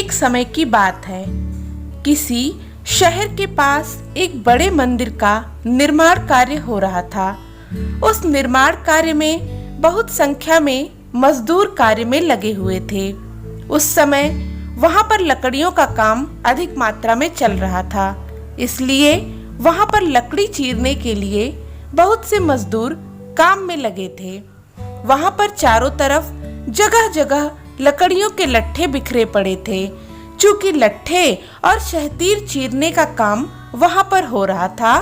एक समय की बात है। किसी शहर के पास एक बड़े मंदिर का निर्माण कार्य हो रहा था। उस निर्माण कार्य में बहुत संख्या में मजदूर कार्य में लगे हुए थे। उस समय वहां पर लकड़ियों का काम अधिक मात्रा में चल रहा था, इसलिए वहां पर लकड़ी चीरने के लिए बहुत से मजदूर काम में लगे थे। वहां पर चारों तरफ जगह जगह लकड़ियों के लट्ठे बिखरे पड़े थे। चूंकि लट्ठे और शहतीर चीरने का काम वहां पर हो रहा था,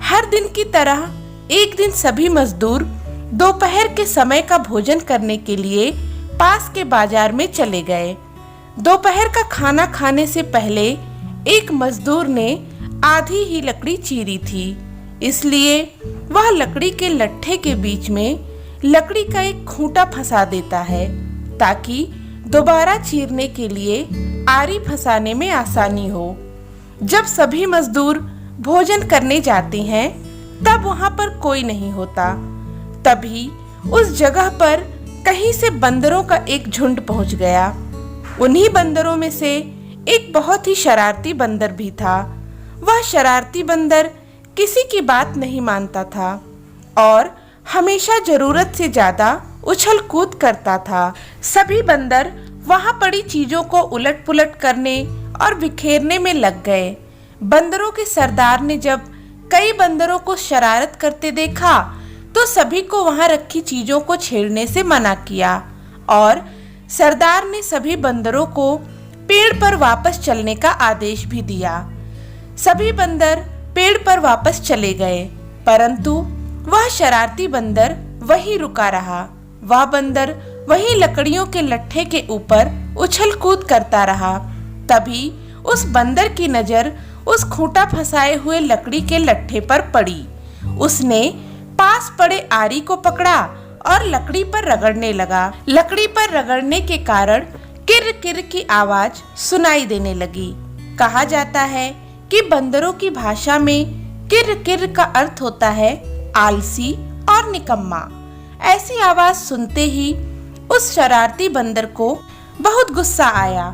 हर दिन की तरह एक दिन सभी मजदूर दोपहर के समय का भोजन करने के लिए पास के बाजार में चले गए। दोपहर का खाना खाने से पहले एक मजदूर ने आधी ही लकड़ी चीरी थी, इसलिए वह लकड़ी के लट्ठे के बीच में लकड़ी का एक खूंटा फंसा देता है ताकि दोबारा चीरने के लिए आरी फंसाने में आसानी हो। जब सभी मजदूर भोजन करने जाते हैं तब वहां पर कोई नहीं होता। तभी उस जगह पर कहीं से बंदरों का एक झुंड पहुंच गया। उन्हीं बंदरों में से एक बहुत ही शरारती बंदर भी था। वह शरारती बंदर किसी की बात नहीं मानता था और हमेशा जरूरत से ज्यादा उछल कूद करता था। सभी बंदर वहां पड़ी चीजों को उलट पुलट करने और बिखेरने में लग गए। बंदरों के सरदार ने जब कई बंदरों को शरारत करते देखा तो सभी को वहां रखी चीजों को छेड़ने से मना किया और सरदार ने सभी बंदरों को पेड़ पर वापस चलने का आदेश भी दिया। सभी बंदर पेड़ पर वापस चले गए, परंतु वह शरारती बंदर वहीं रुका रहा। वह बंदर वहीं लकड़ियों के लट्ठे के ऊपर उछल कूद करता रहा। तभी उस बंदर की नजर उस खूंटा फंसाए हुए लकड़ी के लट्ठे पर पड़ी। उसने पास पड़े आरी को पकड़ा और लकड़ी पर रगड़ने लगा। लकड़ी पर रगड़ने के कारण किर किर की आवाज सुनाई देने लगी। कहा जाता है कि बंदरों की भाषा में किर किर का अर्थ होता है आलसी और निकम्मा। ऐसी आवाज सुनते ही उस शरारती बंदर को बहुत गुस्सा आया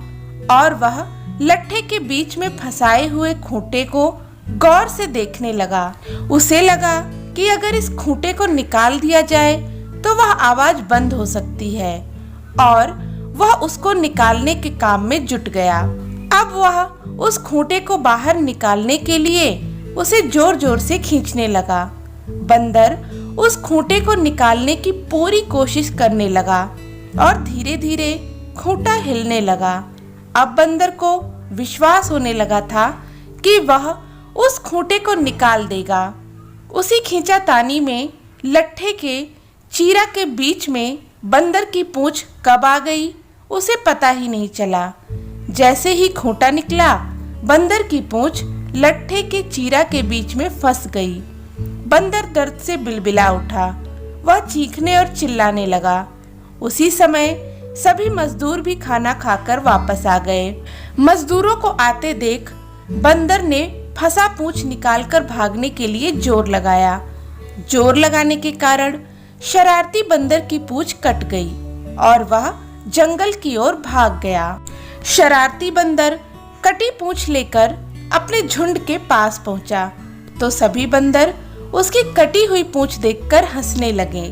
और वह लट्ठे के बीच में फंसाए हुए खूंटे को गौर से देखने लगा। उसे लगा कि अगर इस खूंटे को निकाल दिया जाए तो वह आवाज बंद हो सकती है और वह उसको निकालने के काम में जुट गया। अब वह उस खूंटे को बाहर निकालने के लिए उसे जोर जोर से खींचने लगा। बंदर उस खूंटे को निकालने की पूरी कोशिश करने लगा और धीरे धीरे खूंटा हिलने लगा। अब बंदर को विश्वास होने लगा था कि वह उस खूंटे को निकाल देगा। उसी खींचातानी में लट्ठे के चीरा के बीच में बंदर की पूंछ कब आ गई उसे पता ही नहीं चला। जैसे ही खूंटा निकला, बंदर की पूंछ लट्ठे के चीरा के बीच में फंस गई। बंदर दर्द से बिलबिला उठा। वह चीखने और चिल्लाने लगा। उसी समय सभी मजदूर भी खाना खाकर वापस आ गए। मजदूरों को आते देख बंदर ने फंसा पूंछ निकालकर भागने के लिए जोर लगाया। जोर लगाने के कारण शरारती बंदर की पूंछ कट गई और वह जंगल की ओर भाग गया। शरारती बंदर कटी पूंछ लेकर अपने झुंड के पास पहुंचा तो सभी बंदर उसकी कटी हुई पूंछ देखकर हंसने लगे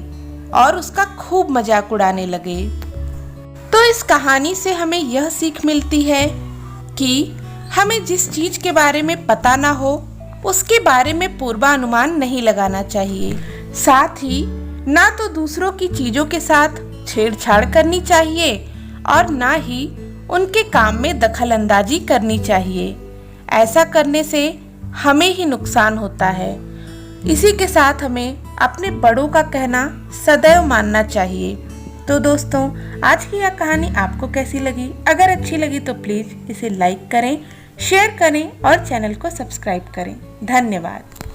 और उसका खूब मजाक उड़ाने लगे। तो इस कहानी से हमें यह सीख मिलती है कि हमें जिस चीज के बारे में पता ना हो उसके बारे में पूर्वानुमान नहीं लगाना चाहिए। साथ ही ना तो दूसरों की चीजों के साथ छेड़छाड़ करनी चाहिए और ना ही उनके काम में दखल अंदाजी करनी चाहिए। ऐसा करने से हमें ही नुकसान होता है। इसी के साथ हमें अपने बड़ों का कहना सदैव मानना चाहिए। तो दोस्तों, आज की यह कहानी आपको कैसी लगी? अगर अच्छी लगी तो प्लीज़ इसे लाइक करें, शेयर करें और चैनल को सब्सक्राइब करें। धन्यवाद।